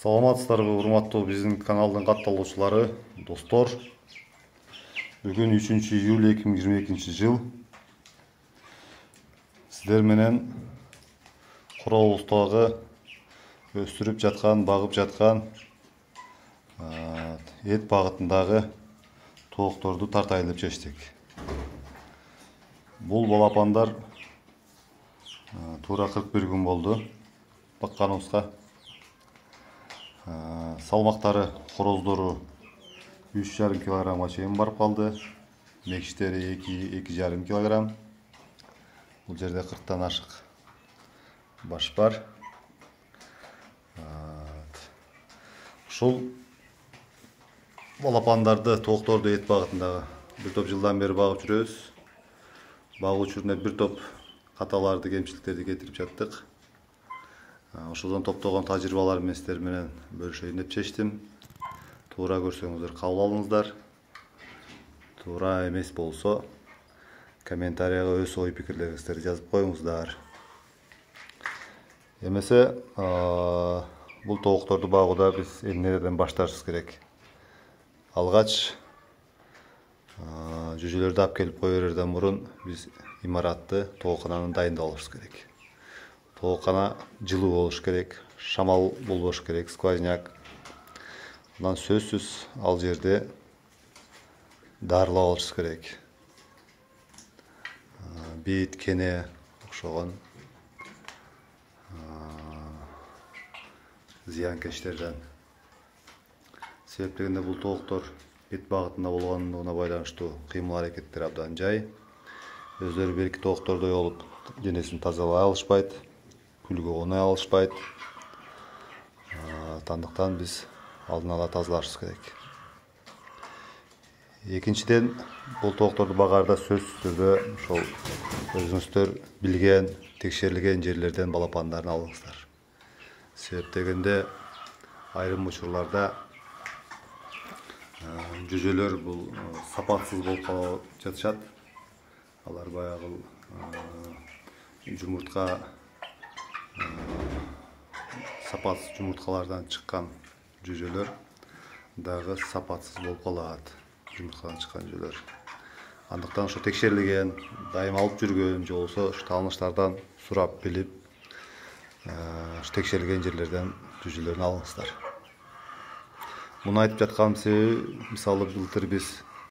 Саламатсыздарбы, урматтуу биздин каналдын катталуучулары, достор. Бүгүн 3 июль 2022 жыл. Сиздер менен корообуздагы өстүрүп жаткан, багып жаткан эт багытындагы тоокторду тартайлы деп чечтик. Бул балапандар туура 41 күн болду бакканыбызга. Салмактары хороздору 3,5 килограммга чейин барып калды. Мекиштери 2,5 килограмм. Бул жерде 40тан ашык баш бар. Ушул балапандарды, тоокторду эт багытындагы бир топ жылдан бери багып жүрөбүз. Багуу учурунда бир топ каталарды, кемчиликтерди кетирип жаттык. Ошодон топтогон тажрыйбалар сиздер менен бөлүшөйүн деп чечтим. Туура көрсөңүздөр кабыл алыңыздар. Туура эмес болсо комментарийга өз ой пикирлериңизди жазып коюңуздар. Эмесе бул тоокторду багууда биз эмнеден башташыбыз керек? Алгач жүжөлөрдү алып келип кое берерден мурун биз имаратты, тоокананы дайындап алышыбыз керек. Тоокана жылуу болуш керек, шамал болбош керек, сквозняк. Андан сөзсүз ал жерде дарылап алышыбыз керек. Бейит, кене окшогон зыянкечтерден. Себеп дегенде бул тооктор эт багытында болгондугуна байланыштуу кыймыл аракеттери абдан жай. Өздөрү белки тооктордой болуп денесин тазалай алышпайт, күлгө конуй алышпайт. Тандыктан биз алдын ала тазалашыбыз керек. Экинчиден, бул тоокторду багаарда сөзсүз түрдө ошол өзүңүздөр билген, текшерилген жерлерден балапандарын алыңыздар. Себеп дегенде айрым учурларда жүжөлөр бул сапатсыз болуп калып жатышат. Алар баягы жумуртка сапатсыз жумурткалардан чыккан жүжөлөр дагы сапатсыз болуп калат. Жумурткадан чыккан жүжөлөр. Андыктан ошо текшерилген, дайым алып жүргөн же болбосо тааныштардан сурап билип, текшерилген жерлерден жүжөлөрүн алыңыздар. Муну айтып жатканымдын себеби, мисалы былтыр биз